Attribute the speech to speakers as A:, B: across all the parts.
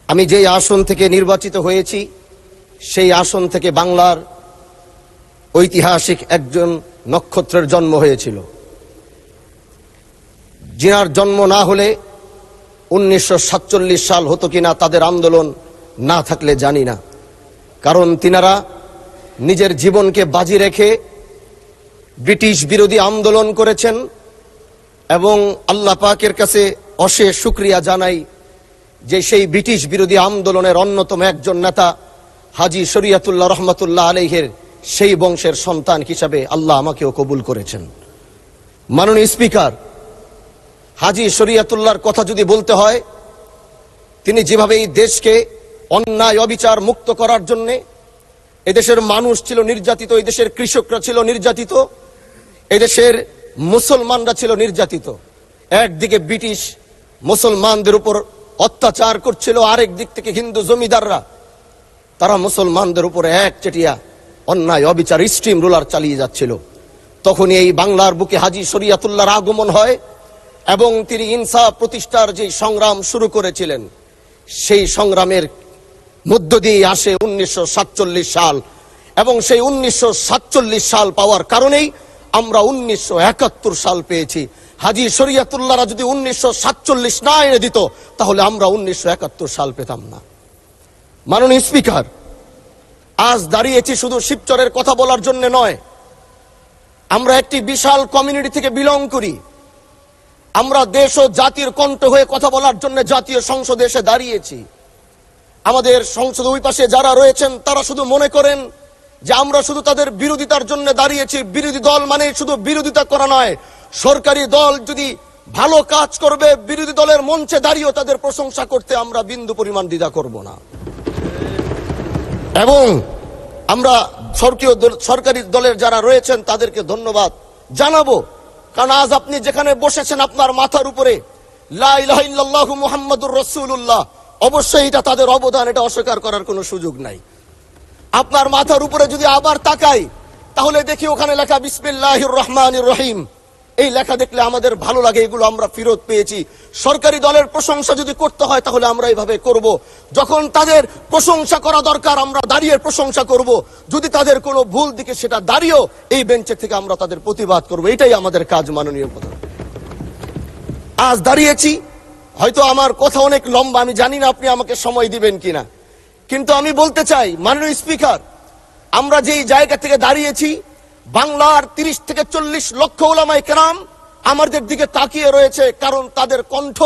A: আমি যেই আসন থেকে নির্বাচিত হয়েছি সেই আসন থেকে বাংলার ঐতিহাসিক একজন নক্ষত্রের জন্ম হয়েছিল, যিনার জন্ম না হলে 1947 সাল হতো কিনা তাদের আন্দোলন না থাকলে জানি না। কারণ তিনারা নিজের জীবনকে বাজি রেখে ব্রিটিশ বিরোধী আন্দোলন করেছেন এবং আল্লাহ পাকের কাছে অশেষ শুকরিয়া জানাই যে সেই ব্রিটিশ বিরোধী আন্দোলনের অন্যতম একজন নেতা হাজী শরীয়তুল্লাহ রহমতুল্লাহ আলাইহির সেই বংশের সন্তান হিসাবে আল্লাহ আমাকেও কবুল করেছেন। মাননীয় স্পিকার, হাজী শরীয়তুল্লাহর কথা যদি বলতে হয়, তিনি যেভাবে এই দেশকে অন্যায় অবিচার মুক্ত করার জন্যে, এদেশের মানুষ ছিল নির্যাতিত, এদেশের কৃষকরা ছিল নির্যাতিত, এদেশের মুসলমানরা ছিল নির্যাতিত। একদিকে ব্রিটিশ মুসলমানদের উপর অত্যাচার করছিল, আরেক দিক থেকে হিন্দু জমিদাররা তারা মুসলমানদের উপর একচেটিয়া অন্যায় অবিচার স্ট্রিম রোলার চালিয়ে যাচ্ছিল। তখনই এই বাংলার বুকে হাজী শরীয়তুল্লাহর আগমন হয় এবং তিনি ইনসাফ প্রতিষ্ঠার যে সংগ্রাম শুরু করেছিলেন, সেই সংগ্রামের মধ্য দিয়ে আসে 1947 সাল এবং সেই 1947 সাল পাওয়ার কারণেই আমরা 1971 সাল পেয়েছি। হাজী শরীয়তুল্লাহরা যদি 1947 না এনে দিত তাহলে আমরা 1971 সাল পেতাম না। মাননীয় স্পিকার, আজ দাঁড়িয়েছি শুধু শিবচরের কথা বলার জন্য নয়। আমরা একটি বিশাল কমিউনিটি থেকে বিলং করি। আমরা দেশ ও জাতির কণ্ঠ হয়ে কথা বলার জন্য জাতীয় সংসদে এসে দাঁড়িয়েছি। আমাদের সংসদে ওই পাশে যারা রয়েছেন তারা শুধু মনে করেন যে আমরা শুধু তাদের বিরোধিতার জন্য দাঁড়িয়েছি। বিরোধী দল মানে শুধু বিরোধিতা করা নয়, সরকারি দল যদি ভালো কাজ করবে, বিরোধী দলের মঞ্চে দাঁড়িয়েও তাদের প্রশংসা করতে আমরা বিন্দু পরিমাণ দ্বিধা করব না। এবং আমরা সরকারি দলের যারা রয়েছেন তাদেরকে ধন্যবাদ জানাবো, কারণ আজ আপনি যেখানে বসেছেন আপনার মাথার উপরে লা ইলাহা ইল্লাল্লাহু মুহাম্মাদুর রাসূলুল্লাহ, অবশ্যই এটা তাদের অবদান, এটা অস্বীকার করার কোনো সুযোগ নাই। আপনার মাথার উপরে যদি আবার তাকাই তাহলে দেখি ওখানে লেখা বিসমিল্লাহির রহমানির রহিম। এই লেখা দেখলে আমাদের ভালো লাগে, এগুলো আমরা ফেরত পেয়েছি। সরকারি দলের প্রশংসা যদি করতে হয় তাহলে আমরা এইভাবে করব। যখন তাদের প্রশংসা করা দরকার আমরা দাঁড়িয়ে প্রশংসা করব, যদি তাদের কোনো ভুল দিকে সেটা দাঁড়িয়েও এই বেঞ্চের থেকে আমরা তাদের প্রতিবাদ করব। এটাই আমাদের কাজ। মাননীয় প্রধান, আজ দাঁড়িয়েছি, হয়তো আমার কথা অনেক লম্বা, আমি জানি না আপনি আমাকে সময় দিবেন কিনা, কিন্তু আমি বলতে চাই মাননীয় স্পিকার, আমরা যেই জায়গা থেকে দাঁড়িয়েছি, বাংলার 30 থেকে 40 লক্ষ উলামায়ে কেরাম আমাদের দিকে তাকিয়ে রয়েছে। কারণ তাদের কণ্ঠ,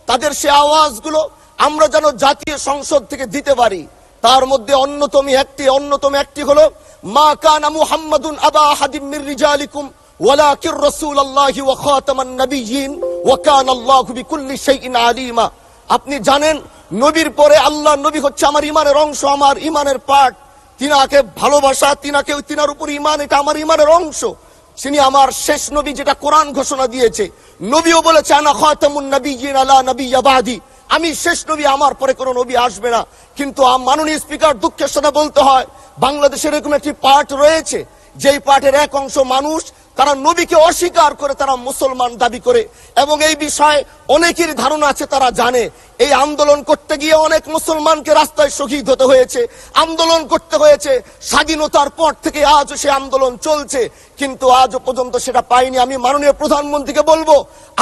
A: তাদের সে আওয়াজগুলো আমরা যেন জাতীয় সংসদ থেকে দিতে পারি। তার মধ্যে অন্যতম একটি হলো মা কানা মুহাম্মাদুন আবা আহাদিম মির রিজালিকুম ওয়ালাকির রাসূলুল্লাহি ওয়া খাতামান নবিয়্যিন ওয়া কানা আল্লাহু বিকুল্লি শাইইন আলিমা। আপনি জানেন নবীর পরে আল্লাহ নবী হচ্ছে আমার ইমানের অংশ, আমার ইমানের পার্ট। তিনাকে ভালোবাসা, তিনার উপর ইমান, এটা আমার ইমানের অংশ। তিনি আমার শেষ নবী, যেটা কোরআন ঘোষণা দিয়েছে। নবীও বলেছে আনা খাতামুন নবিয়্যিন লা নাবিয়্যা বাদি, আমি শেষ নবী, আমার পরে কোনো নবী আসবে না। কিন্তু মাননীয় স্পিকার, দুঃখের সাথে বলতে হয় বাংলাদেশের এরকম একটি পার্ট রয়েছে, যেই পার্টের এক অংশ মানুষ তারা নবীকে অস্বীকার করে, তারা মুসলমান দাবি করে। এবং এই বিষয়ে অনেকের ধারণা আছে, তারা জানে এই আন্দোলন করতে গিয়ে অনেক মুসলমানকে রাস্তায় শহীদ হতে হয়েছে, আন্দোলন করতে হয়েছে। স্বাধীনতার পর থেকে আজও সে আন্দোলন চলছে, কিন্তু আজও পর্যন্ত সেটা পাইনি। আমি মাননীয় প্রধানমন্ত্রীকে বলবো,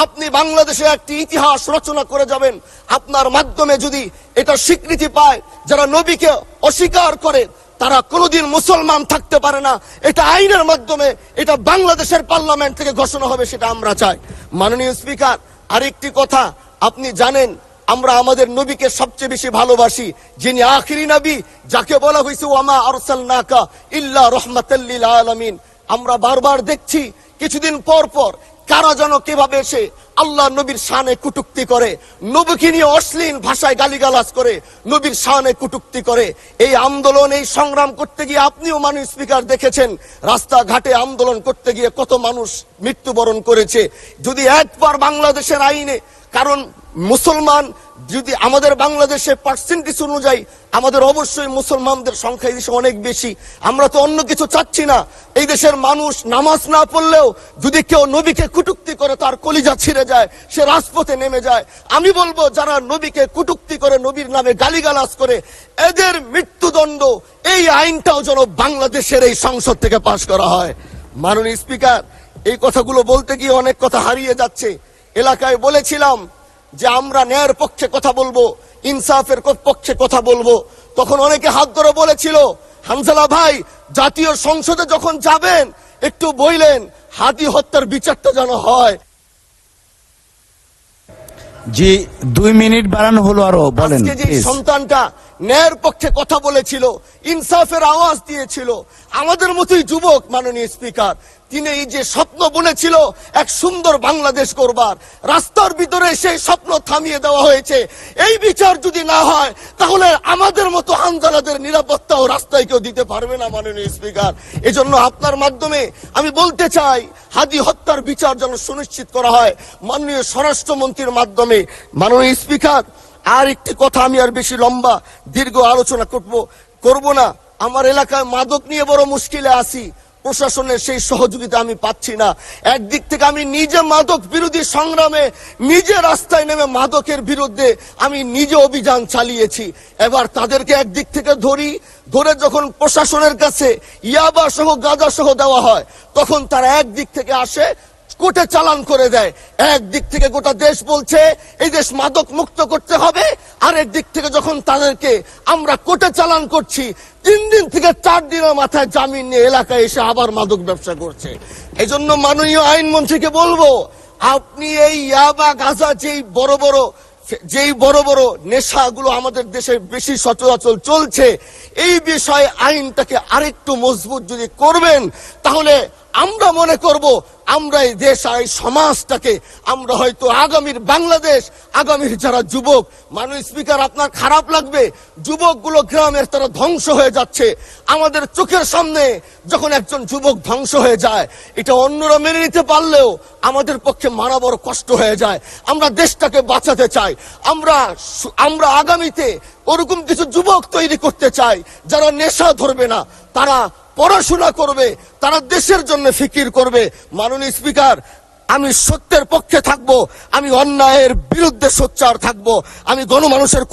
A: আপনি বাংলাদেশে একটি ইতিহাস রচনা করে যাবেন। আপনার মাধ্যমে যদি এটা স্বীকৃতি পায়, যারা নবীকে অস্বীকার করে তারা কোনোদিন মুসলমান থাকতে পারে না, এটা আইনের মাধ্যমে, এটা বাংলাদেশের পার্লামেন্ট থেকে ঘোষণা হবে, সেটা আমরা চাই। মাননীয় স্পিকার, আরেকটি কথা, আপনি জানেন আমরা আমাদের নবীকে সবচেয়ে বেশি ভালোবাসি, যিনি আখিরি নবী, যাকে বলা হয়েছে ওয়ামা আরসালনাকা ইল্লা রাহমাতাল লিল আলামিন। আমরা বারবার দেখছি কিছুদিন পর পর কারা যেন কিভাবে এসে আল্লাহ নবীর শানে কটূক্তি করে, নবীকে নিয়ে অশ্লীল ভাষায় গালিগালাজ করে, নবীর শানে কটূক্তি করে। এই আন্দোলন, এই সংগ্রাম করতে গিয়ে আপনিও মাননীয় স্পিকার দেখেছেন রাস্তাঘাটে আন্দোলন করতে গিয়ে কত মানুষ মৃত্যুবরণ করেছে। যদি একবার বাংলাদেশের আইনে, কারণ মুসলমান যদি আমাদের বাংলাদেশে পার্সেন্টেজ অনুযায়ী আমাদের অবশ্যই মুসলমানদের সংখ্যা এই দেশে অনেক বেশি। আমরা তো অন্য কিছু চাচ্ছি না। এই দেশের মানুষ নামাজ না পড়লেও যদি কেউ নবীকে কটূক্তি করে তার কলিজা ছিঁড়ে যায়, সে রাজপথে নেমে যায়। আমি বলবো যারা নবীকে কটূক্তি করে, নবীর নামে গালিগালাজ করে, এদের মৃত্যুদণ্ড, এই আইনটাও যেন বাংলাদেশের এই সংসদ থেকে পাশ করা হয়। মাননীয় স্পিকার, এই কথাগুলো বলতে গিয়ে অনেক কথা হারিয়ে যাচ্ছে। এলাকায় বলেছিলাম যে আমরা ন্যায়ের পক্ষে কথা বলবো, ইনসাফের পক্ষে কথা বলবো। তখন অনেকে হাত ধরে বলেছিল, হামজালা ভাই জাতীয় সংসদে যখন যাবেন একটু বললেন হাদি হত্যার বিচারটা যেন হয়।
B: জি 2 মিনিট বাড়ানো হলো, আরো বলেন।
A: আজকে যে সন্তানটা ন্যায়ের পক্ষে কথা বলেছিল, ইনসাফের আওয়াজ দিয়েছিল, আমাদের মতোই যুবক মাননীয় স্পিকার, তিনি এই যে স্বপ্ন বুনেছিল এক সুন্দর বাংলাদেশ করবার, রাস্তার ভিতরে সেই স্বপ্ন থামিয়ে দেওয়া হয়েছে। এই বিচার যদি না হয় তাহলে আমাদের মতো হামজালাদের নিরাপত্তাও রাস্তায় কেউ দিতে পারবে না মাননীয় স্পিকার। এজন্য আপনার মাধ্যমে আমি বলতে চাই, হাদি হত্যার বিচার যেন সুনিশ্চিত করা হয় মাননীয় স্বরাষ্ট্রমন্ত্রীর মাধ্যমে। মাননীয় স্পিকার, আর একটি কথা, আমি আর বেশি লম্বা দীর্ঘ আলোচনা করব না। আমার এলাকায় মাদক নিয়ে বড় মুশকিলে আছি, প্রশাসনের সেই সহযোগিতা আমি পাচ্ছি না। একদিক থেকে আমি নিজে মাদক বিরোধী সংগ্রামে নিজে রাস্তায় নেমে মাদকের বিরুদ্ধে আমি নিজে অভিযান চালিয়েছি। এবার তাদেরকে একদিক থেকে ধরে যখন প্রশাসনের কাছে ইয়াবা সহ গাঁজা সহ দেওয়া হয়, তখন তারা একদিক থেকে আসে কোর্টে চালান করে দেয়। একদিক থেকে গোটা দেশ বলছে এই দেশ মাদক মুক্ত করতে হবে, আর একদিক থেকে যখন তাদেরকে আমরা কোর্টে চালান করছি, 3 দিন থেকে 4 দিনের মাথায় জামিন নিয়ে এলাকায় এসে আবার মাদক ব্যবসা করছে। এই জন্য মাননীয় আইনমন্ত্রীকে বলবো, আপনি এই ইয়াবা গাঁজা যেই বড় বড় নেশাগুলো আমাদের দেশে বেশি সচরাচর চলছে, এই বিষয়ে আইনটাকে আরেকটু মজবুত যদি করবেন, তাহলে আমরা মনে করব আমরা এই দেশ আর এই সমাজটাকে আমরা হয়তো আগামীর বাংলাদেশ, আগামীর যারা যুবক, মাননীয় স্পিকার আপনার খারাপ লাগবে, যুবকগুলো গ্রামের তারা ধ্বংস হয়ে যাচ্ছে। আমাদের চোখের সামনে যখন একজন যুবক ধ্বংস হয়ে যায়, এটা অন্যরা মেনে নিতে পারলেও আমাদের পক্ষে মারা বড় কষ্ট হয়ে যায়। আমরা দেশটাকে বাঁচাতে চাই। আমরা আগামীতে ওরকম কিছু যুবক তৈরি করতে চাই যারা নেশা ধরবে না, তারা পড়াশোনা করবে, তারা দেশের জন্য ফিকির করবে। মাননীয় স্পিকার, আমি সত্যের পক্ষে থাকবো, আমি অন্যায়ের বিরুদ্ধে সোচ্চার থাকবো, আমি গণমানুষের